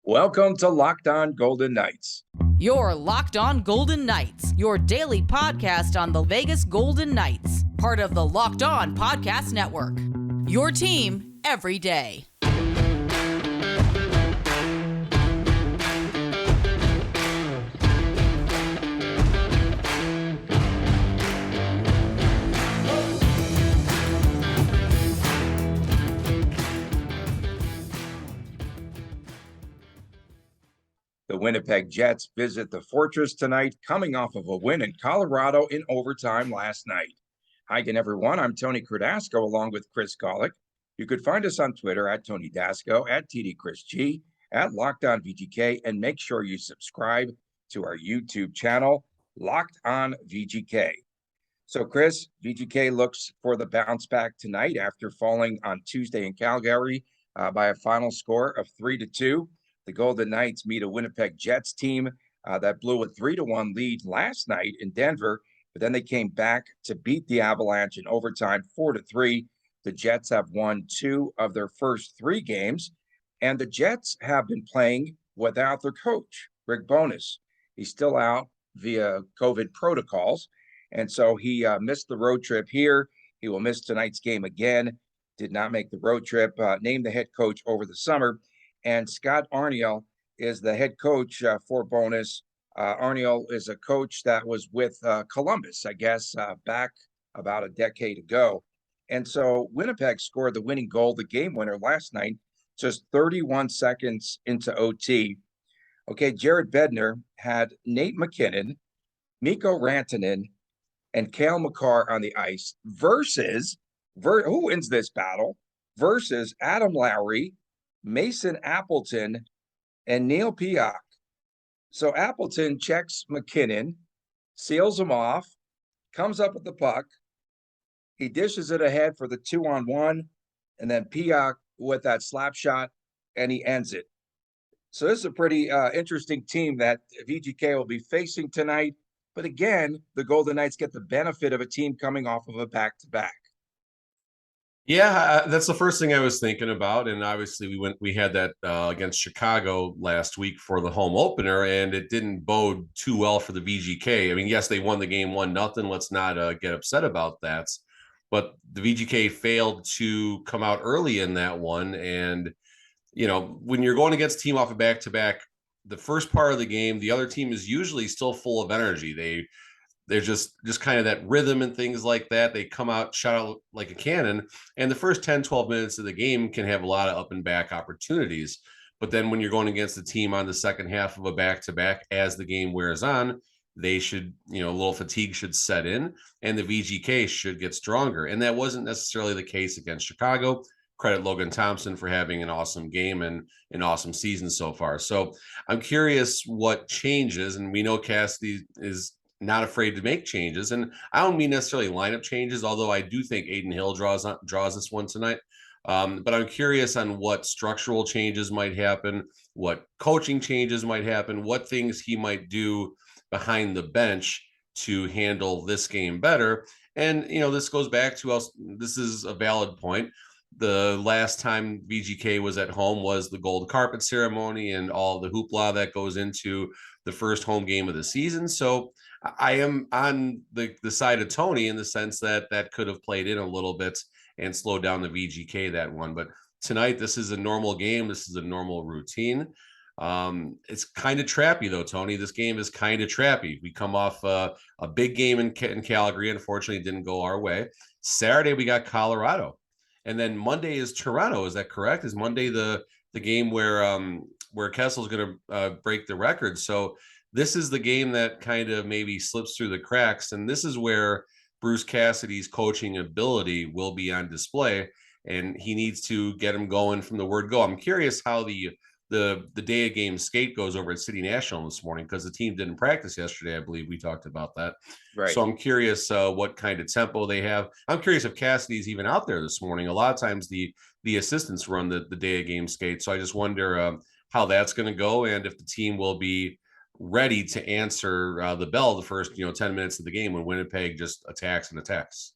Welcome to Locked On Golden Knights. Your Locked On Golden Knights, your daily podcast on the Vegas Golden Knights, part of the Locked On Podcast Network. Your team every day. The Winnipeg Jets visit the Fortress tonight, coming off of a win in Colorado in overtime last night. Hi again, everyone. I'm Tony Cardasco along with Chris Golick. You could find us on Twitter at Tony Dasco, at TDChrisG, at Locked On VGK, and make sure you subscribe to our YouTube channel, Locked On VGK. So, Chris, VGK looks for the bounce back tonight after falling on Tuesday in Calgary by a final score of 3-2. The Golden Knights meet a Winnipeg Jets team that blew a 3-1 lead last night in Denver, but then they came back to beat the Avalanche in overtime 4-3. The Jets have won 2 of their first 3 games, and the Jets have been playing without their coach, Rick Bowness. He's still out via COVID protocols, and so he missed the road trip here. He will miss tonight's game again, did not make the road trip, named the head coach over the summer. And Scott Arniel is the head coach for Bowness. Arniel is a coach that was with Columbus, I guess, back about a decade ago. And so Winnipeg scored the winning goal, the game winner last night, just 31 seconds into OT. Okay, Jared Bednar had Nate McKinnon, Mikko Rantanen, and Cale Makar on the ice versus, who wins this battle? Versus Adam Lowry, Mason Appleton, and Neil Pionk. So Appleton checks McKinnon, seals him off, comes up with the puck. He dishes it ahead for the 2-on-1, and then Pionk with that slap shot, and he ends it. So this is a pretty interesting team that VGK will be facing tonight. But again, the Golden Knights get the benefit of a team coming off of a back-to-back. Yeah, that's the first thing I was thinking about, and obviously we had that against Chicago last week for the home opener, and it didn't bode too well for the VGK. I mean, yes, they won the game 1-0. Let's not get upset about that, but the VGK failed to come out early in that one, and you know when you're going against a team off a back-to-back, the first part of the game, the other team is usually still full of energy. They're just kind of that rhythm and things like that. They come out, shot out like a cannon. And the first 10, 12 minutes of the game can have a lot of up and back opportunities. But then when you're going against a team on the second half of a back-to-back, as the game wears on, they should, a little fatigue should set in and the VGK should get stronger. And that wasn't necessarily the case against Chicago. Credit Logan Thompson for having an awesome game and an awesome season so far. So I'm curious what changes. And we know Cassidy is not afraid to make changes, and I don't mean necessarily lineup changes, although I do think Aiden Hill draws this one tonight. But I'm curious on what structural changes might happen, what coaching changes might happen, what things he might do behind the bench to handle this game better. And this goes back to us. This is a valid point. The last time VGK was at home was the gold carpet ceremony and all the hoopla that goes into the first home game of the season. So I am on the side of Tony in the sense that could have played in a little bit and slowed down the VGK that one. But tonight, this is a normal game. This is a normal routine. It's kind of trappy, though, Tony. This game is kind of trappy. We come off a big game in Calgary. Unfortunately, it didn't go our way. Saturday, we got Colorado. And then Monday is Toronto. Is that correct? Is Monday the game where Kessel's going to break the record? So this is the game that kind of maybe slips through the cracks. And this is where Bruce Cassidy's coaching ability will be on display. And he needs to get him going from the word go. I'm curious how the day of game skate goes over at City National this morning, because the team didn't practice yesterday. I believe we talked about that. Right. So I'm curious what kind of tempo they have. I'm curious if Cassidy's even out there this morning. A lot of times the assistants run the day of game skate. So I just wonder how that's going to go, and if the team will be ready to answer the bell the first 10 minutes of the game when Winnipeg just attacks and attacks.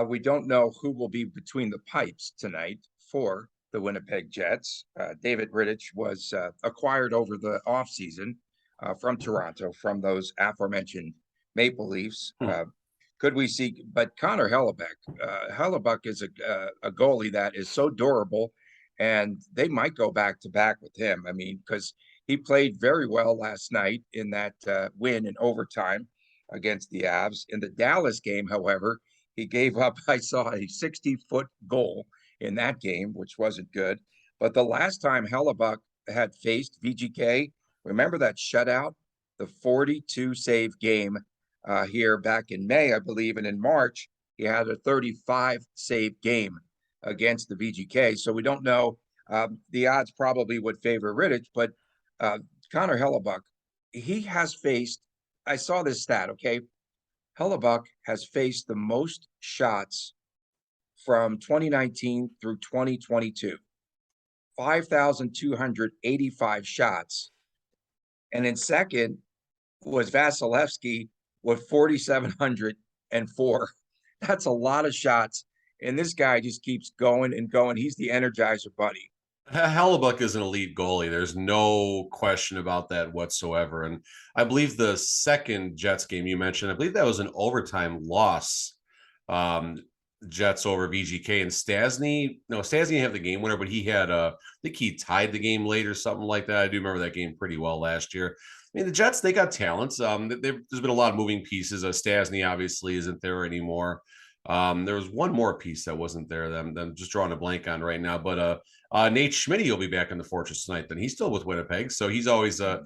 We don't know who will be between the pipes tonight for the Winnipeg Jets. David Rittich was acquired over the offseason from Toronto, from those aforementioned Maple Leafs. Could we see, but Connor Hellebuck is a goalie that is so durable, and they might go back to back with him. I mean, because he played very well last night in that win in overtime against the Avs. In the Dallas game, however, he gave up, I saw a 60-foot goal in that game, which wasn't good. But the last time Hellebuck had faced VGK, remember that shutout, the 42 save game here back in May, I believe, and in March, he had a 35 save game against the VGK. So we don't know. The odds probably would favor Rittich, but Connor Hellebuck, he has faced, I saw this stat, okay? Hellebuck has faced the most shots from 2019 through 2022, 5,285 shots. And in second was Vasilevsky with 4,704. That's a lot of shots. And this guy just keeps going and going. He's the Energizer Bunny. Hellebuck is an elite goalie. There's no question about that whatsoever. And I believe the second Jets game you mentioned, I believe that was an overtime loss. Jets over VGK, and Stastny didn't have the game winner, but he had I think he tied the game late or something like that. I do remember that game pretty well last year. I mean, the Jets, they got talents. There's been a lot of moving pieces. Stastny obviously isn't there anymore. There was one more piece that wasn't there that I'm just drawing a blank on right now. But Nate Schmitty will be back in the Fortress tonight. Then he's still with Winnipeg, so he's always a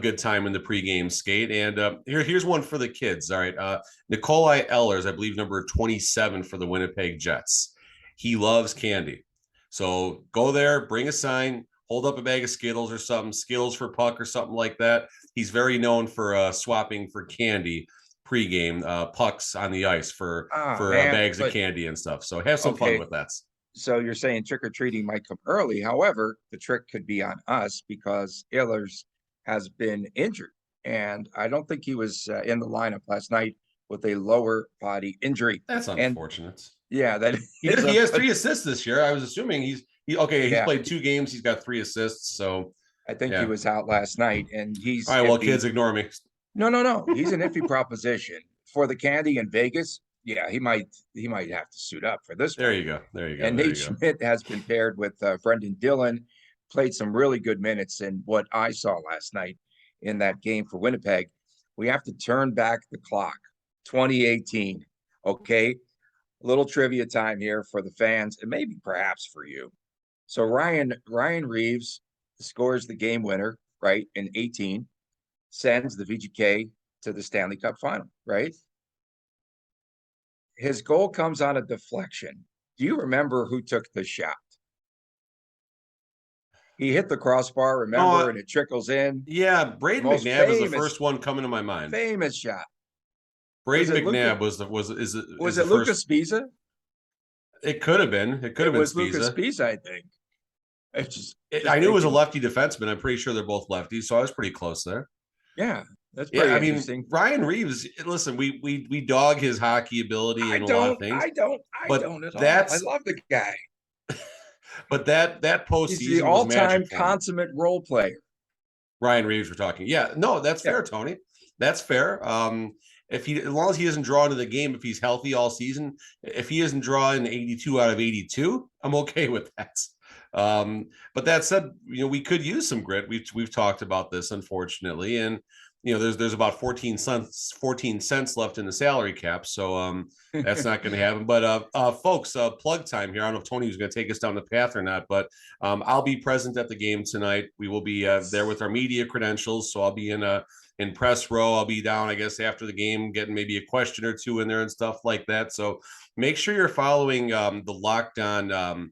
good time in the pregame skate. And here's one for the kids. All right, Nikolai Ehlers, I believe number 27 for the Winnipeg Jets. He loves candy, so go there, bring a sign, hold up a bag of Skittles or something, Skittles for puck or something like that. He's very known for swapping for candy pregame, pucks on the ice for bags of candy and stuff. So have some fun with that. So you're saying trick-or-treating might come early. However, the trick could be on us because Ehlers has been injured. And I don't think he was in the lineup last night with a lower body injury. That's unfortunate. That he has 3 assists this year. I was assuming he's played 2 games. He's got 3 assists. So I think he was out last night, and he's all right. Well, kids, ignore me. No. He's an iffy proposition for the candy in Vegas. Yeah, he might have to suit up for this. There you go. And Nate Schmidt has been paired with Brendan Dillon, played some really good minutes in what I saw last night in that game for Winnipeg. We have to turn back the clock. 2018. Okay. A little trivia time here for the fans and maybe perhaps for you. So Ryan Reeves scores the game winner, right, in 18, sends the VGK to the Stanley Cup final, right? His goal comes on a deflection. Do you remember who took the shot? He hit the crossbar, remember, and it trickles in. Yeah, Braden McNabb was the first one coming to my mind. Famous shot. Braden McNabb was it Lucas Spiza? It could have been. It could have been Lucas Spiza, I think. I knew it was a lefty defenseman. I'm pretty sure they're both lefties, so I was pretty close there. Yeah, that's pretty interesting. Ryan Reeves, listen, we dog his hockey ability and a lot of things. I don't at all. I love the guy. But that postseason, he's the all-time consummate role player. Ryan Reeves, we're talking. Yeah, no, that's fair, Tony. That's fair. As long as he doesn't draw into the game, if he's healthy all season, if he isn't drawing 82 out of 82, I'm okay with that. But that said, we could use some grit. We've talked about this, unfortunately, and there's about 14 cents left in the salary cap, so that's not going to happen. But folks, plug time here. I don't know if Tony was going to take us down the path or not, but I'll be present at the game tonight. We will be there with our media credentials, so I'll be in press row. I'll be down, I guess, after the game, getting maybe a question or two in there and stuff like that. So make sure you're following the Locked On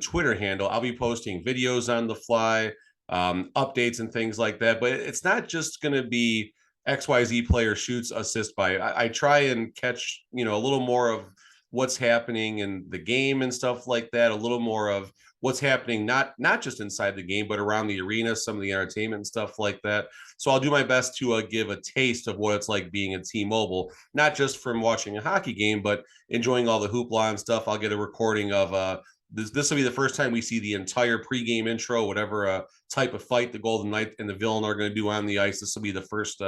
Twitter handle. I'll be posting videos on the fly, updates and things like that. But it's not just going to be XYZ player shoots, assist by. I try and catch, a little more of what's happening in the game and stuff like that. A little more of what's happening, not just inside the game, but around the arena, some of the entertainment and stuff like that. So I'll do my best to give a taste of what it's like being at T-Mobile, not just from watching a hockey game, but enjoying all the hoopla and stuff. I'll get a recording of This will be the first time we see the entire pregame intro, whatever type of fight the Golden Knight and the villain are going to do on the ice. This will be the first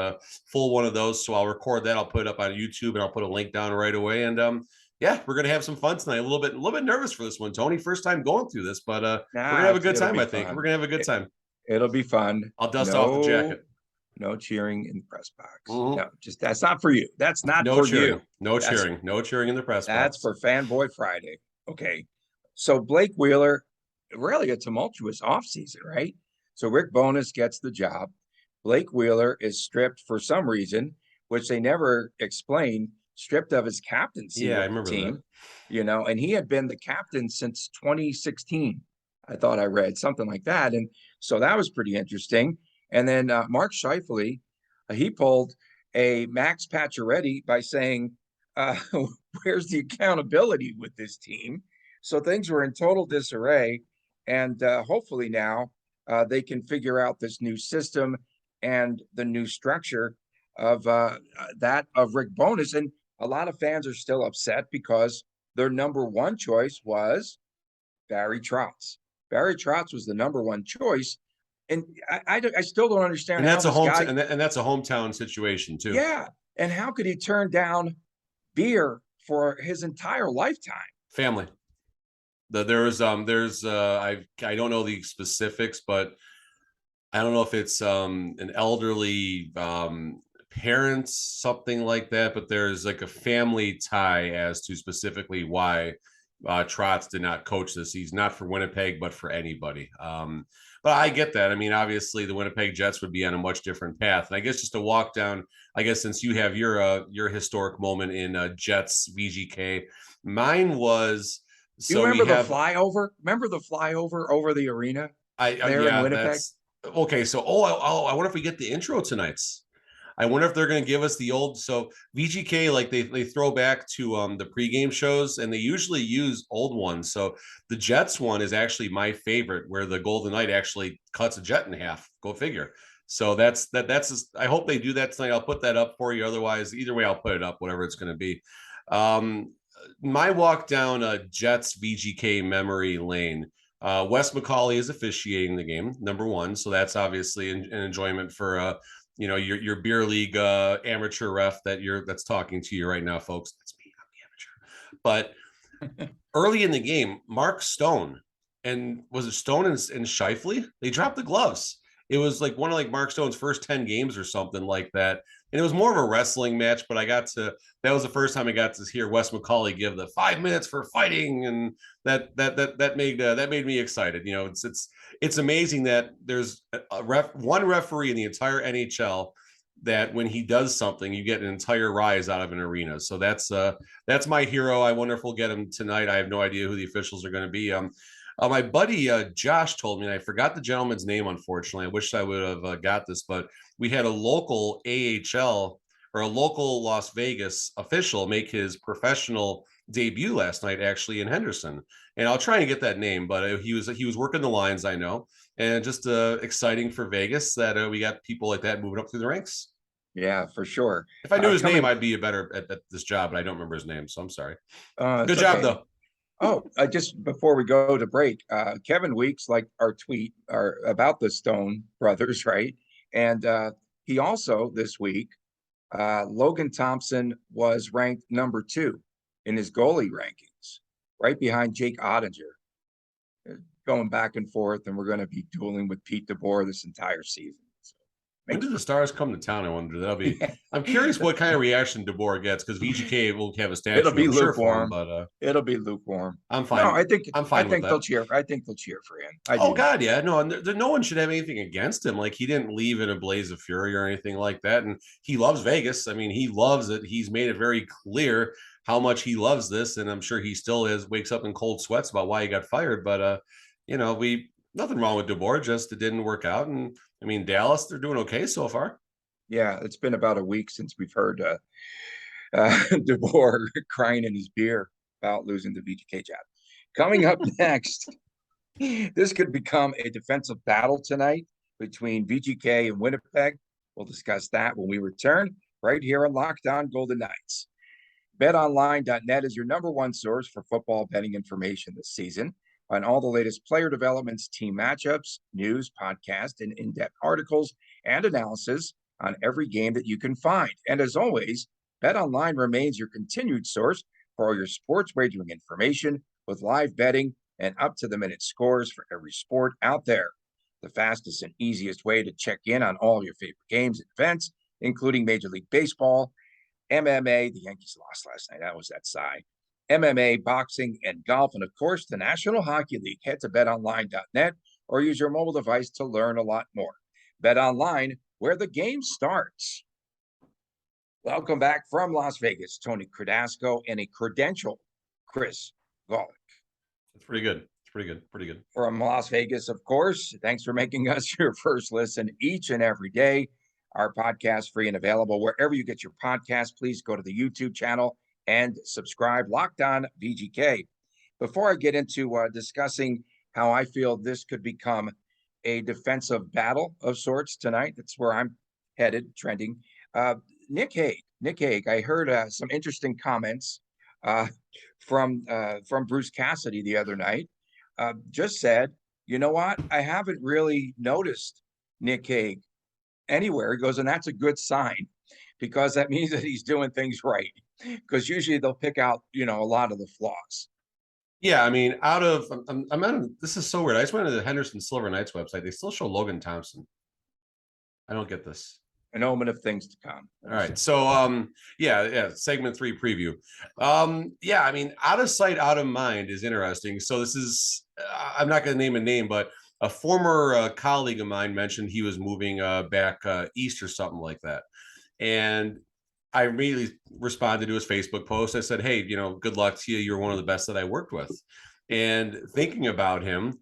full one of those. So I'll record that. I'll put it up on YouTube and I'll put a link down right away. And yeah, we're going to have some fun tonight. A little bit nervous for this one, Tony. First time going through this, but we're going to have a good time. I think we're going to have a good time. It'll be fun. I'll dust off the jacket. No cheering in the press box. No, just that's not for you. That's not for cheering. you. No cheering. No cheering in the press box. That's for Fanboy Friday. Okay. So Blake Wheeler, really a tumultuous offseason, right? So Rick Bowness gets the job. Blake Wheeler is stripped for some reason, which they never explain, stripped of his captaincy. Yeah, I remember team, that. And he had been the captain since 2016. I thought I read something like that. And so that was pretty interesting. And then Mark Scheifele, he pulled a Max Pacioretty by saying, where's the accountability with this team? So things were in total disarray. And hopefully now they can figure out this new system and the new structure of that of Rick Bowness. And a lot of fans are still upset because their number one choice was Barry Trotz. Barry Trotz was the number one choice. And I still don't understand. And that's that's a hometown situation too. Yeah. And how could he turn down beer for his entire lifetime? Family. I don't know the specifics, but I don't know if it's an elderly parents, something like that, but there's like a family tie as to specifically why Trotz did not coach this. He's not for Winnipeg, but for anybody. But I get that. I mean, obviously the Winnipeg Jets would be on a much different path. And I guess just to walk down, I guess since you have your historic moment in Jets VGK, mine was. Do you remember the flyover? Remember the flyover over the arena? In Winnipeg? Okay, so I wonder if we get the intro tonight's. I wonder if they're going to give us the old. So VGK, like they throw back to the pregame shows, and they usually use old ones. So the Jets one is actually my favorite, where the Golden Knight actually cuts a Jet in half. Go figure. So that's I hope they do that tonight. I'll put that up for you. Otherwise, either way, I'll put it up, whatever it's going to be. My walk down Jets VGK memory lane. Wes McCauley is officiating the game, number one. So that's obviously an enjoyment for your beer league amateur ref that's talking to you right now, folks. That's me, I'm the amateur. But early in the game, Mark Stone and was it Stone and Scheifele? They dropped the gloves. It was like one of Mark Stone's first 10 games or something like that. And it was more of a wrestling match, but that was the first time I got to hear Wes McCauley give the 5 minutes for fighting. And that made me excited. It's amazing that there's one referee in the entire NHL that when he does something, you get an entire rise out of an arena. So that's my hero. I wonder if we'll get him tonight. I have no idea who the officials are going to be. My buddy Josh told me, and I forgot the gentleman's name, unfortunately. I wish I would have got this, but we had a local AHL or a local Las Vegas official make his professional debut last night, actually in Henderson. And I'll try and get that name, but he was working the lines, I know, and just exciting for Vegas that we got people like that moving up through the ranks. Yeah, for sure. If I knew his name, I'd be better at this job, but I don't remember his name, so I'm sorry. Good job, though. Oh, just before we go to break, Kevin Weeks liked our tweet about the Stone brothers, right? And he also this week, Logan Thompson was ranked number 2 in his goalie rankings, right behind Jake Ottinger. Going back and forth, and we're going to be dueling with Pete DeBoer this entire season. When do the Stars come to town? I wonder. That'll be. I'm curious what kind of reaction DeBoer gets, because VGK will have a statue. It'll be lukewarm, but it'll be lukewarm. I'm fine. No, I think they'll cheer. I think they'll cheer for him. God, yeah, no, no one should have anything against him. Like, he didn't leave in a blaze of fury or anything like that, and he loves Vegas. I mean, he loves it. He's made it very clear how much he loves this, and I'm sure he still wakes up in cold sweats about why he got fired. But nothing wrong with DeBoer, just it didn't work out. And I mean, Dallas, they're doing okay so far. Yeah, it's been about a week since we've heard DeBoer crying in his beer about losing the VGK job. Coming up next, this could become a defensive battle tonight between VGK and Winnipeg. We'll discuss that when we return right here on Locked On Golden Knights. BetOnline.net is your number one source for football betting information this season. on all the latest player developments, team matchups, news, podcasts, and in-depth articles and analysis on every game that you can find. And as always, BetOnline remains your continued source for all your sports wagering information with live betting and up-to-the-minute scores for every sport out there. The fastest and easiest way to check in on all your favorite games and events, including Major League Baseball, MMA, the Yankees lost last night, that was that sigh, MMA, boxing, and golf, and of course, the National Hockey League. Head to betonline.net or use your mobile device to learn a lot more. BetOnline, where the game starts. Welcome back from Las Vegas, Tony Credasco and a credentialed Chris Golick. It's pretty good. It's pretty good. Pretty good. From Las Vegas, of course. Thanks for making us your first listen each and every day. Our podcast free and available wherever you get your podcast. Please go to the YouTube channel and subscribe. Locked On VGK. Before I get into discussing how I feel this could become a defensive battle of sorts tonight, that's where I'm headed, trending. Nick Hague. I heard some interesting comments from Bruce Cassidy the other night. Just said, you know what? I haven't really noticed Nick Hague anywhere. He goes, and that's a good sign because that means that he's doing things right. Because usually they'll pick out, a lot of the flaws. Yeah, I mean, this is so weird. I just went to the Henderson Silver Knights website. They still show Logan Thompson. I don't get this. An omen of things to come. All right. So segment 3 preview. I mean, out of sight, out of mind is interesting. So this is I'm not going to name a name, but a former colleague of mine mentioned he was moving back east or something like that. And I immediately responded to his Facebook post. I said, hey, good luck to you. You're one of the best that I worked with. And thinking about him,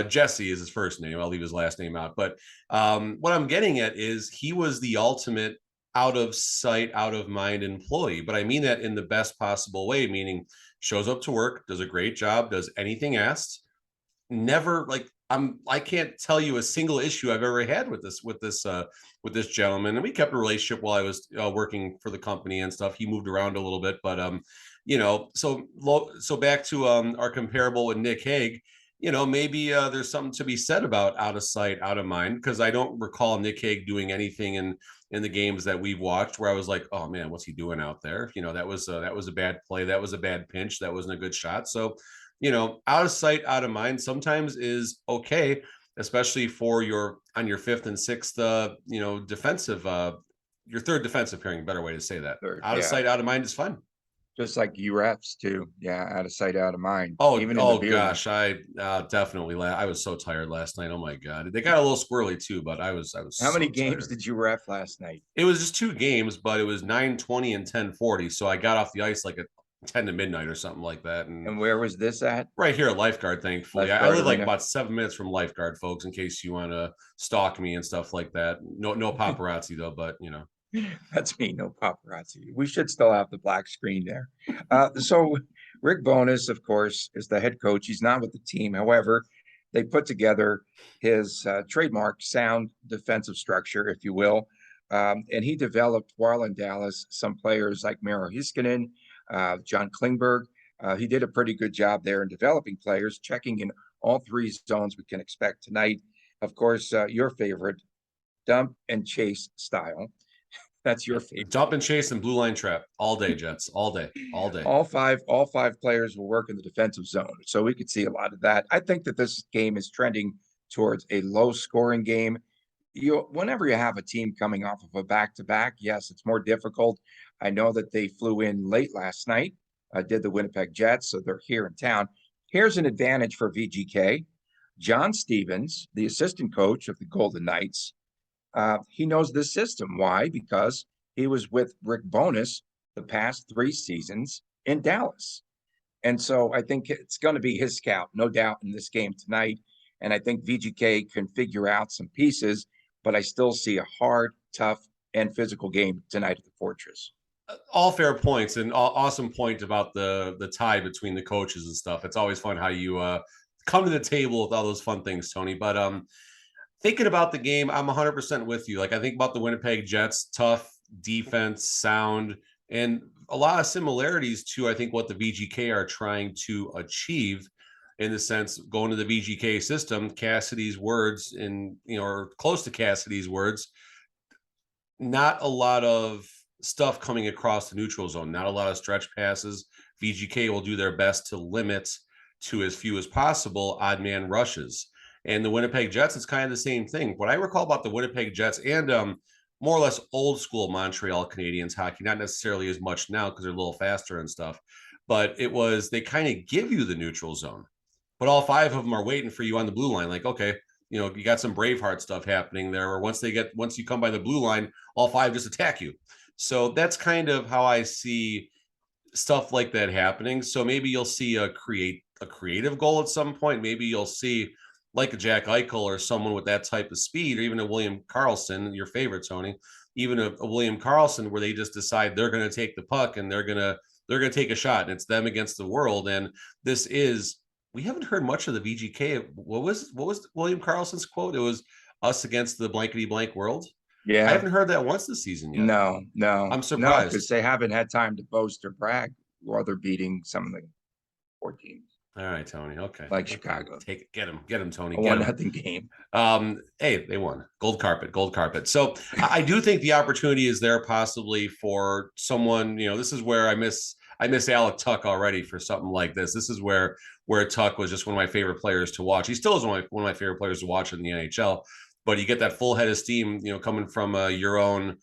Jesse is his first name. I'll leave his last name out. But what I'm getting at is he was the ultimate out of sight, out of mind employee. But I mean that in the best possible way, meaning shows up to work, does a great job, does anything asked. Never I can't tell you a single issue I've ever had with this gentleman. And we kept a relationship while I was working for the company and stuff. He moved around a little bit, but so back to our comparable with Nick Hague. Maybe there's something to be said about out of sight, out of mind, because I don't recall Nick Hague doing anything in the games that we've watched where I was like, oh man, what's he doing out there? That was a bad play. That was a bad pinch. That wasn't a good shot. So, out of sight, out of mind sometimes is okay, especially for on your fifth and sixth, defensive, your third defensive pairing, better way to say that. Out of sight, out of mind is fun. Just like you refs too. Yeah. Out of sight, out of mind. Oh, gosh. I definitely, I was so tired last night. Oh my God. They got a little squirrely too, but I was How many so games tired. did you ref last night? It was just 2 games, but it was 9:20 and 10:40. So I got off the ice like at 10 to midnight or something like that. And where was this at? Right here at Lifeguard, thankfully. I live like about 7 minutes from Lifeguard, folks, in case you want to stalk me and stuff like that. No paparazzi though, but That's me, no paparazzi. We should still have the black screen there. So Rick Bowness, of course, is the head coach. He's not with the team. However, they put together his trademark sound defensive structure, if you will. And he developed, while in Dallas, some players like Miro Heiskanen, John Klingberg. He did a pretty good job there in developing players, checking in all 3 zones we can expect tonight. Of course, your favorite, dump and chase style. That's your favorite. Dump and chase and blue line trap all day, Jets. All day. All five players will work in the defensive zone. So we could see a lot of that. I think that this game is trending towards a low scoring game. Whenever you have a team coming off of a back-to-back, yes, it's more difficult. I know that they flew in late last night, did the Winnipeg Jets, so they're here in town. Here's an advantage for VGK. John Stevens, the assistant coach of the Golden Knights, he knows this system. Why? Because he was with Rick Bowness the past 3 seasons in Dallas. And so I think it's going to be his scout, no doubt, in this game tonight. And I think VGK can figure out some pieces, but I still see a hard, tough, and physical game tonight at the Fortress. All fair points, and awesome point about the tie between the coaches and stuff. It's always fun how you come to the table with all those fun things, Tony. But thinking about the game, I'm 100% with you. Like, I think about the Winnipeg Jets, tough defense, sound, and a lot of similarities to, I think, what the VGK are trying to achieve. in the sense going to the VGK system, Cassidy's words or close to Cassidy's words, not a lot of stuff coming across the neutral zone, not a lot of stretch passes. VGK will do their best to limit to as few as possible odd man rushes. And the Winnipeg Jets, it's kind of the same thing. What I recall about the Winnipeg Jets and more or less old school Montreal Canadiens hockey, not necessarily as much now because they're a little faster and stuff, but it was they kind of give you the neutral zone, but all 5 of them are waiting for you on the blue line. Like, okay, you got some Braveheart stuff happening there, or once you come by the blue line, all 5 just attack you. So that's kind of how I see stuff like that happening. So maybe you'll see a creative goal at some point. Maybe you'll see like a Jack Eichel or someone with that type of speed, or even a William Karlsson, your favorite, Tony, even a William Karlsson, where they just decide they're going to take the puck and they're going to take a shot, and it's them against the world. And we haven't heard much of the VGK. What was William Karlsson's quote? It was us against the blankety blank world. Yeah. I haven't heard that once this season yet. No. I'm surprised. Because they haven't had time to boast or brag while they're beating some of the 4 teams. All right, Tony. Okay. Like Chicago. Get him, Tony. A 1-0 game. Hey, they won. Gold carpet. So I do think the opportunity is there possibly for someone, this is where I miss Alec Tuck already for something like this. This is where Tuck was just one of my favorite players to watch. He still is one of my favorite players to watch in the NHL, but you get that full head of steam, coming from your own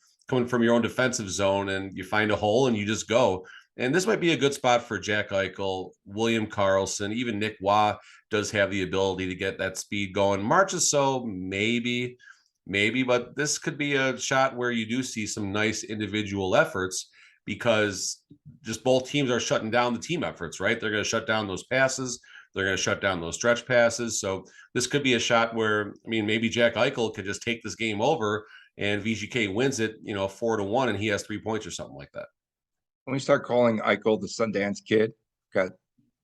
defensive zone, and you find a hole and you just go. And this might be a good spot for Jack Eichel, William Karlsson, even Nick Waugh does have the ability to get that speed going. Marchessault, maybe, but this could be a shot where you do see some nice individual efforts, because just both teams are shutting down the team efforts, right? They're going to shut down those passes. They're going to shut down those stretch passes. So this could be a shot where, maybe Jack Eichel could just take this game over and VGK wins it, 4-1, and he has 3 points or something like that. When we start calling Eichel the Sundance Kid, got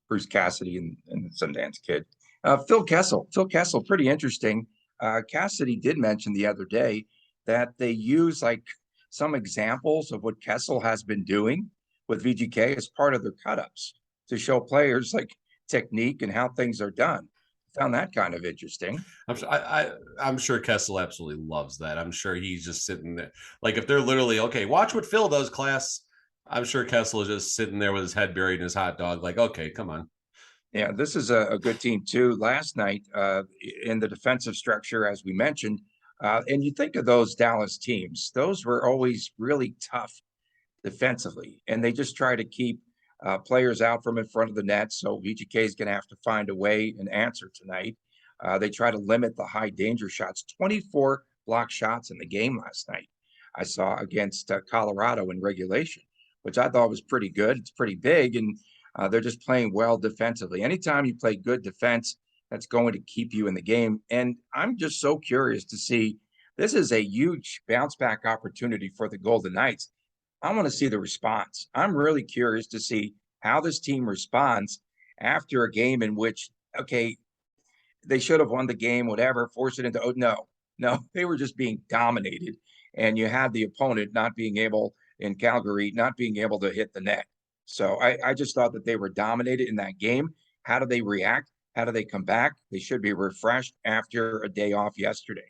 Bruce Cassidy and the Sundance Kid. Phil Kessel, pretty interesting. Cassidy did mention the other day that they use like some examples of what Kessel has been doing with VGK as part of their cut-ups to show players like technique and how things are done. Found that kind of interesting. I'm sure Kessel absolutely loves that. I'm sure he's just sitting there. Like if they're literally, okay, watch what Phil does, class. I'm sure Kessel is just sitting there with his head buried in his hot dog. Like, okay, come on. Yeah, this is a good team too. Last night in the defensive structure, as we mentioned, and you think of those Dallas teams, those were always really tough defensively, and they just try to keep players out from in front of the net. So VGK is going to have to find a way and answer tonight. They try to limit the high danger shots. 24 block shots in the game last night I saw against Colorado in regulation, which I thought was pretty good. It's pretty big, and they're just playing well defensively. Anytime you play good defense, that's going to keep you in the game. And I'm just so curious to see, this is a huge bounce back opportunity for the Golden Knights. I want to see the response. I'm really curious to see how this team responds after a game in which, okay, they should have won the game, whatever, force it into, no, they were just being dominated. And you had the opponent not being able, in Calgary, not being able to hit the net. So I just thought that they were dominated in that game. How do they react? How do they come back? They should be refreshed after a day off yesterday.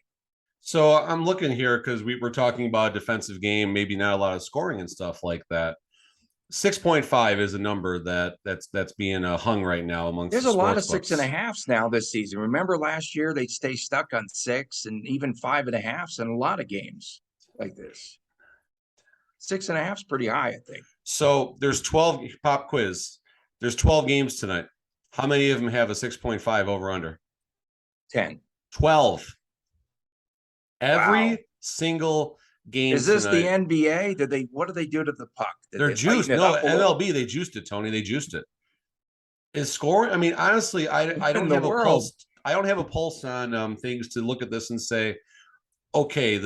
So I'm looking here because we were talking about a defensive game, maybe not a lot of scoring and stuff like that. 6.5 is a number that's being hung right now amongst. There's a lot of 6.5s now this season. Remember last year they stay stuck on 6 and even 5.5s in a lot of games like this. 6.5 is pretty high, I think. So there's 12 pop quiz. There's 12 games tonight. How many of them have a 6.5 over under? 10. 12. Every single game. Is this tonight. The NBA? What do they do to the puck? They're juiced. No, MLB, they juiced it, Tony. They juiced it. Is scoring? I mean, honestly, I don't have a pulse. I don't have a pulse on things to look at this and say, okay,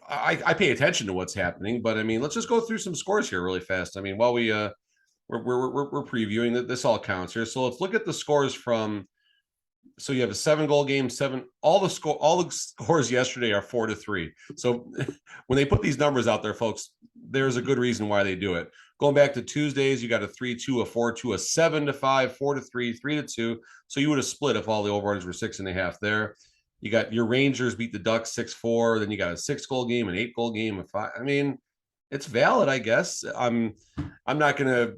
I pay attention to what's happening, but I mean, let's just go through some scores here really fast. I mean, while we're previewing that, this all counts here. So let's look at the scores from So you have a 7-goal game, all the scores yesterday are 4-3. So when they put these numbers out there, folks, there's a good reason why they do it. Going back to Tuesdays, you got a 3-2, a 4-2, a 7-5, 4-3, 3-2. So you would have split if all the overruns were 6.5 there. You got your Rangers beat the Ducks 6-4. Then you got a 6-goal game, an 8-goal game, a 5. I mean, it's valid, I guess. I'm not gonna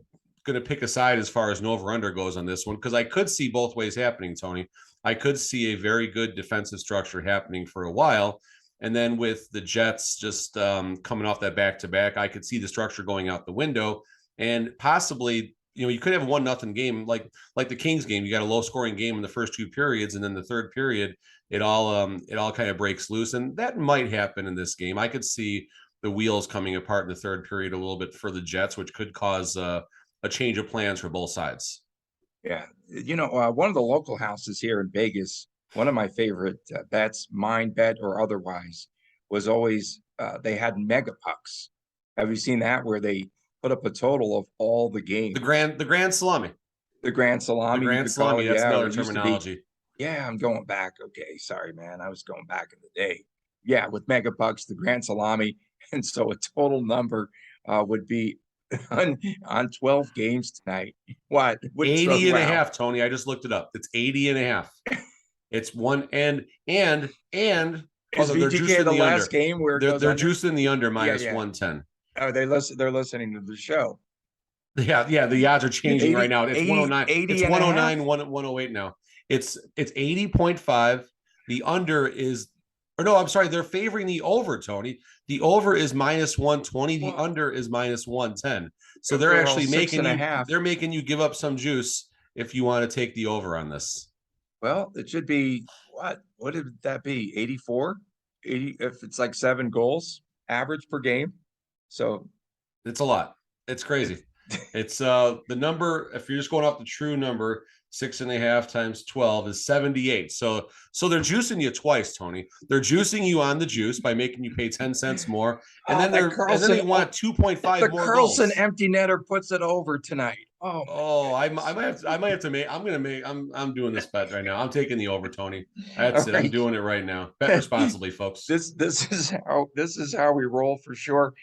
pick a side as far as an over-under goes on this one, because I could see both ways happening, Tony. I could see a very good defensive structure happening for a while. And then with the Jets just coming off that back-to-back, I could see the structure going out the window. And possibly, you could have a 1-0 game like the Kings game. You got a low-scoring game in the first 2 periods, and then the third period, it all kind of breaks loose. And that might happen in this game. I could see the wheels coming apart in the third period a little bit for the Jets, which could cause a change of plans for both sides. Yeah. One of the local houses here in Vegas, one of my favorite bets, mine bet or otherwise, was always they had mega pucks. Have you seen that, where they put up a total of all the games? The grand salami. The grand salami. The grand salami. That's another terminology. Yeah, I'm going back. Okay, sorry, man. I was going back in the day. Yeah, with mega pucks, the grand salami. And so a total number would be on 12 games tonight. What? 80.5, Tony. I just looked it up. It's 80.5. It's one and is they're VGK the last game where they're juicing the under minus 110. Oh, they're listening to the show. Yeah, the odds are changing right now. It's 109. It's 109, 108 now. It's 80.5. The under is, or no, I'm sorry, they're favoring the over, Tony. The over is minus 120. The under is minus 110. So they're actually making you give up some juice if you want to take the over on this. Well, it should be what did that be? 84? 80 if it's like 7 goals average per game. So it's a lot. It's crazy. It's the number, if you're just going off the true number, 6.5 times 12 is 78. So they're juicing you twice, Tony. They're juicing you on the juice by making you pay 10 cents more, and then they want 2.5 the more Carlson goals. Empty netter puts it over tonight. I might have to make. I'm doing this bet right now. I'm taking the over, Tony. That's it. Right. I'm doing it right now. Bet responsibly, folks. This is how we roll for sure.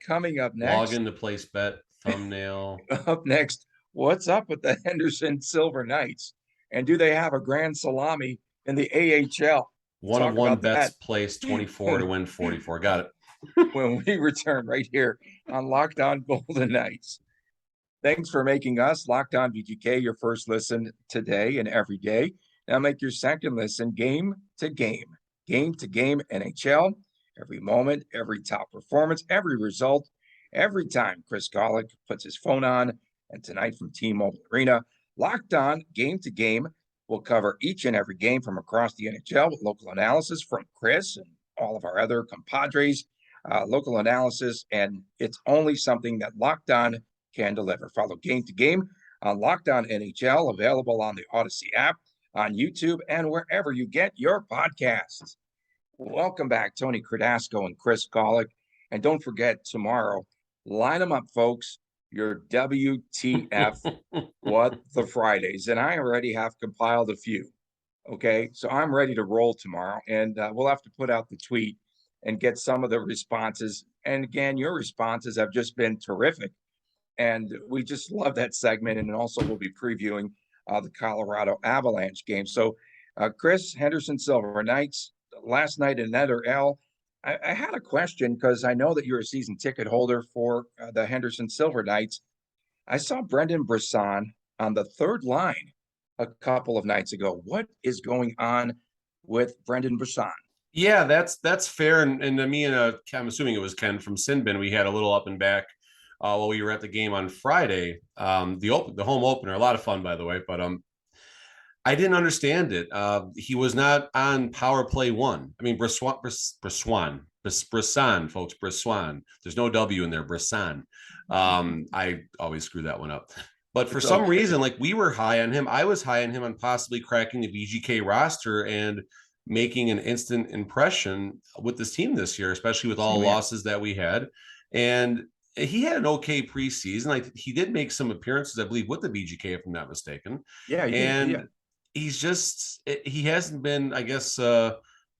Coming up next, log into place bet thumbnail. Up next, what's up with the Henderson Silver Knights, and do they have a grand salami in the AHL? 1-on-1 bets place 24 to win 44. Got it. When we return right here on Locked On Golden Knights. Thanks for making us Locked On VGK your first listen today and every day. Now make your second listen game to game NHL. Every moment, every top performance, every result, every time Chris Golick puts his phone on. And tonight from T-Mobile Arena, Locked On Game to Game. We'll cover each and every game from across the NHL with local analysis from Chris and all of our other compadres. Local analysis, and it's only something that Locked On can deliver. Follow Game to Game on Locked On NHL, available on the Odyssey app, on YouTube, and wherever you get your podcasts. Welcome back, Tony Cardasco and Chris Golick. And don't forget, tomorrow, line them up, folks, your WTF What the Fridays. And I already have compiled a few. Okay, so I'm ready to roll tomorrow, and we'll have to put out the tweet and get some of the responses. And again, your responses have just been terrific. And we just love that segment. And also we'll be previewing the Colorado Avalanche game. So Chris, Henderson Silver Knights, last night another L. I had a question because I know that you're a season ticket holder for the Henderson Silver Knights. I saw Brendan Brisson on the third line a couple of nights ago. What is going on with Brendan Brisson? Yeah, that's fair. And me and I'm assuming it was Ken from Sinbin, we had a little up and back while we were at the game on Friday. The home opener, a lot of fun, by the way, but I didn't understand it. He was not on power play 1. I mean, Brisson, folks, Brisson. There's no W in there, Brisson. I always screw that one up. But for some reason, like, we were high on him. I was high on him on possibly cracking the VGK roster and making an instant impression with this team this year, especially with all the losses that we had. And he had an okay preseason. Like, he did make some appearances, I believe, with the VGK, if I'm not mistaken. Yeah, he hasn't been, I guess,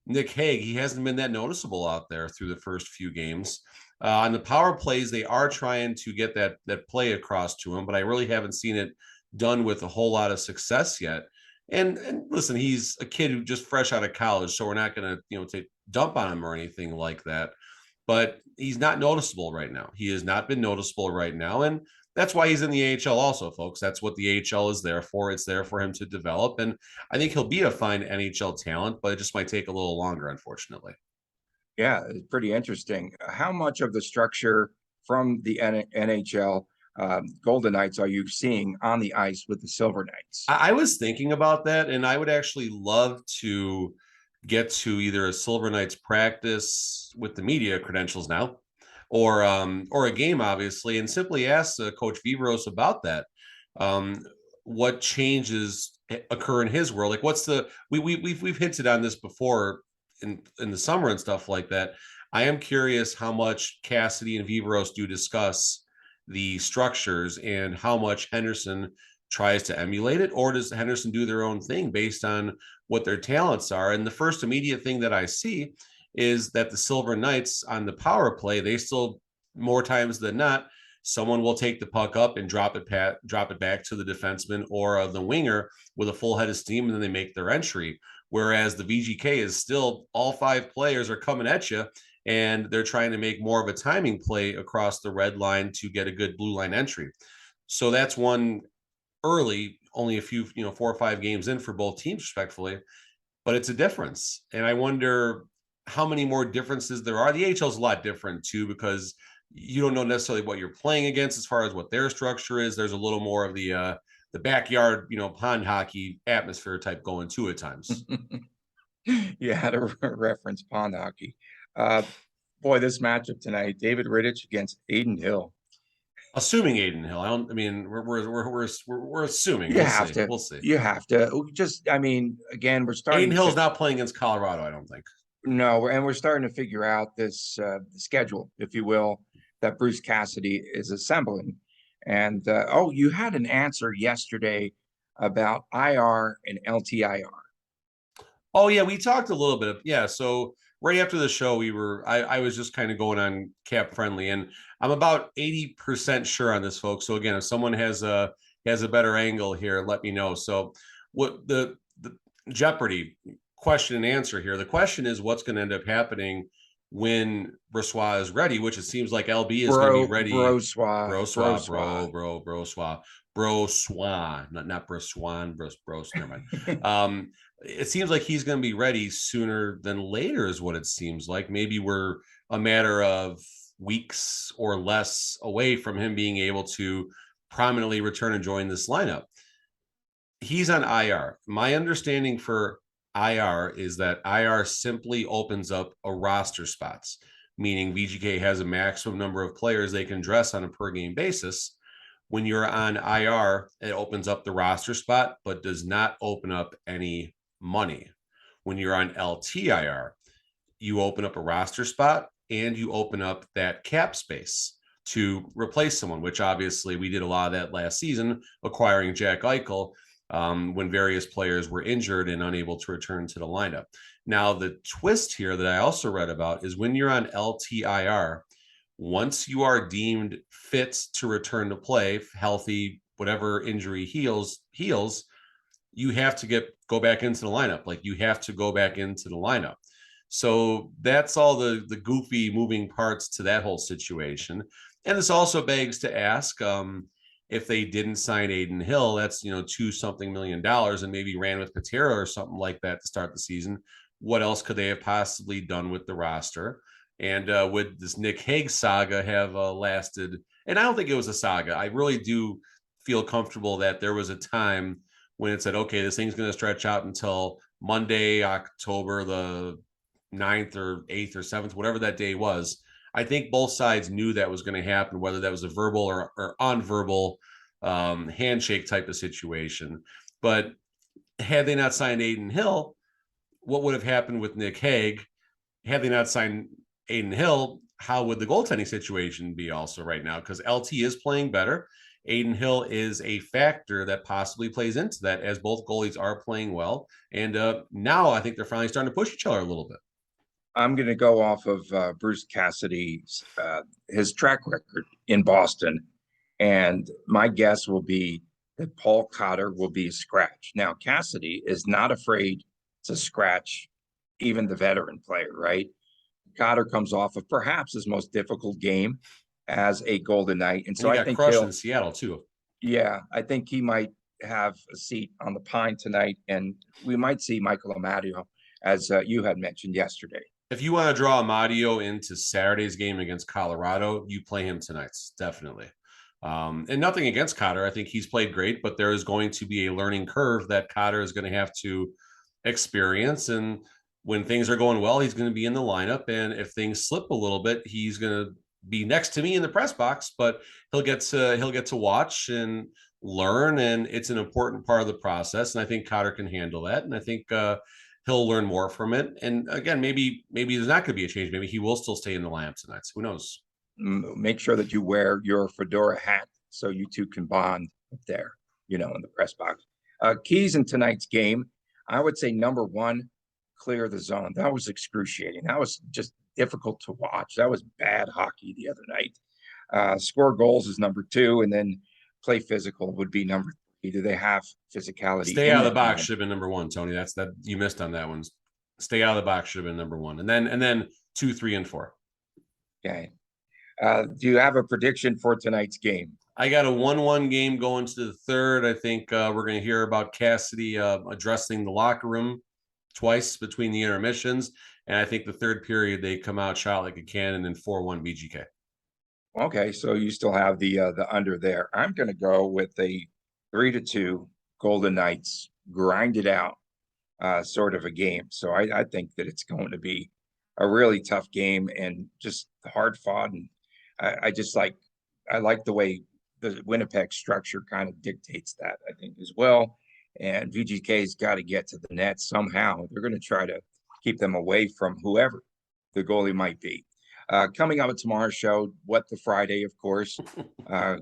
Nick Hague, he hasn't been that noticeable out there through the first few games. On the power plays, they are trying to get that play across to him, but I really haven't seen it done with a whole lot of success yet. And listen, he's a kid who just fresh out of college, so we're not going to take dump on him or anything like that. But he's not noticeable right now. He has not been noticeable right now, and that's why he's in the AHL also, folks. That's what the AHL is there for. It's there for him to develop, and I think he'll be a fine NHL talent, but it just might take a little longer, unfortunately. Yeah, it's pretty interesting. How much of the structure from the NHL Golden Knights are you seeing on the ice with the Silver Knights? I was thinking about that, and I would actually love to get to either a Silver Knights practice with the media credentials now, or a game, obviously, and simply ask Coach Vivros about that. What changes occur in his world? Like, what's the we've hinted on this before in the summer and stuff like that. I am curious how much Cassidy and Vivros do discuss the structures and how much Henderson tries to emulate it, or does Henderson do their own thing based on what their talents are? And the first immediate thing that I see is that the Silver Knights on the power play, they still, more times than not, someone will take the puck up and drop it back to the defenseman or the winger with a full head of steam, and then they make their entry. Whereas the VGK is still, all five players are coming at you, and they're trying to make more of a timing play across the red line to get a good blue line entry. So that's one early, only a few, 4 or 5 games in for both teams, respectfully, but it's a difference. And I wonder how many more differences there are. The AHL is a lot different too, because you don't know necessarily what you're playing against as far as what their structure is. There's a little more of the backyard, pond hockey atmosphere type going too at times. You had to reference pond hockey. Boy, this matchup tonight, David Rittich against Adin Hill. Assuming Adin Hill, we're assuming. You have to. We'll see. You have to. Again, we're starting. Adin Hill's not playing against Colorado, I don't think. No, we're starting to figure out this schedule, if you will, that Bruce Cassidy is assembling. And you had an answer yesterday about IR and LTIR. Oh yeah, we talked a little bit. So right after the show, I was just kind of going on Cap Friendly, and I'm about 80% sure on this, folks. So again, if someone has a better angle here, let me know. So what the Jeopardy question and answer here. The question is, what's going to end up happening when Brossoit is ready, which it seems like LB is going to be ready. Brossoit, not Brossoit, never mind. It seems like he's going to be ready sooner than later is what it seems like. Maybe we're a matter of weeks or less away from him being able to prominently return and join this lineup. He's on IR. My understanding for IR is that IR simply opens up a roster spots, meaning VGK has a maximum number of players they can dress on a per game basis. When you're on IR, it opens up the roster spot, but does not open up any money. When you're on LTIR, you open up a roster spot and you open up that cap space to replace someone, which obviously we did a lot of that last season, acquiring Jack Eichel when various players were injured and unable to return to the lineup. Now, the twist here that I also read about is when you're on LTIR, once you are deemed fit to return to play, healthy, whatever injury heals, you have to go back into the lineup. Like, you have to go back into the lineup. So that's all the goofy moving parts to that whole situation. And this also begs to ask, if they didn't sign Adin Hill, that's $2 million, and maybe ran with Patera or something like that to start the season. What else could they have possibly done with the roster? And would this Nick Hague saga have lasted? And I don't think it was a saga. I really do feel comfortable that there was a time when it said, okay, this thing's going to stretch out until Monday, October the 9th or 8th or 7th, whatever that day was. I think both sides knew that was going to happen, whether that was a verbal or unverbal handshake type of situation. But had they not signed Adin Hill, what would have happened with Nick Hague? Had they not signed Adin Hill, how would the goaltending situation be also right now? Because LT is playing better. Aiden Hill is a factor that possibly plays into that, as both goalies are playing well. And now I think they're finally starting to push each other a little bit. I'm going to go off of Bruce Cassidy's his track record in Boston, and my guess will be that Paul Cotter will be a scratch. Now, Cassidy is not afraid to scratch even the veteran player, right? Cotter comes off of perhaps his most difficult game as a Golden Knight, and so And he I got think crushed in Seattle too. yeah, I think he might have a seat on the pine tonight, and we might see Michael Amadio, as you had mentioned yesterday. If you want to draw Amadio into Saturday's game against Colorado, you play him tonight, definitely. And nothing against Cotter. I think he's played great, but there is going to be a learning curve that Cotter is going to have to experience. And when things are going well, he's going to be in the lineup. And if things slip a little bit, he's going to be next to me in the press box, but he'll get to watch and learn. And it's an important part of the process. And I think Cotter can handle that. And I think he'll learn more from it. And again, maybe there's not going to be a change. Maybe he will still stay in the lineup tonight. So who knows? Make sure that you wear your fedora hat so you two can bond up there, in the press box. Keys in tonight's game, I would say number one, clear the zone. That was excruciating. That was just difficult to watch. That was bad hockey the other night. Score goals is number two, and then play physical would be number three. Do they have physicality? Stay out of the box should have been number one, Tony. That's that you missed on that one. Stay out of the box should have been number one, and then 2, 3, and 4. Okay. Do you have a prediction for tonight's game? I got a 1-1 game going to the third. I think we're going to hear about Cassidy addressing the locker room twice between the intermissions, and I think the third period they come out shot like a cannon and 4-1 VGK. Okay, so you still have the under there. I'm going to go with a 3-2 Golden Knights grind it out sort of a game. So I think that it's going to be a really tough game and just hard fought. And I like the way the Winnipeg structure kind of dictates that, I think, as well. And VGK's got to get to the net somehow. They're going to try to keep them away from whoever the goalie might be. Coming up at tomorrow's show, What the Friday, of course,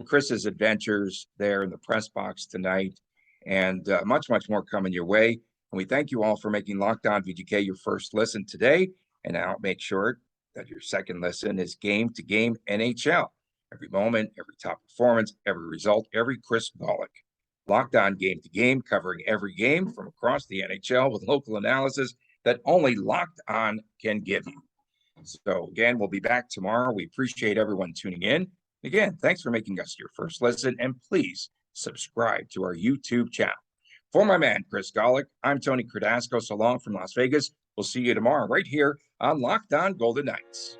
Chris's adventures there in the press box tonight, and much, much more coming your way. And we thank you all for making Locked On VGK your first listen today. And now make sure that your second listen is Game to Game NHL. Every moment, every top performance, every result, every crisp Golic. Locked On Game to Game, covering every game from across the NHL with local analysis that only Locked On can give you. So again, we'll be back tomorrow. We appreciate everyone tuning in. Again, thanks for making us your first listen, and please subscribe to our YouTube channel. For my man, Chris Golick, I'm Tony Cardasco. So long from Las Vegas. We'll see you tomorrow right here on Locked On Golden Knights.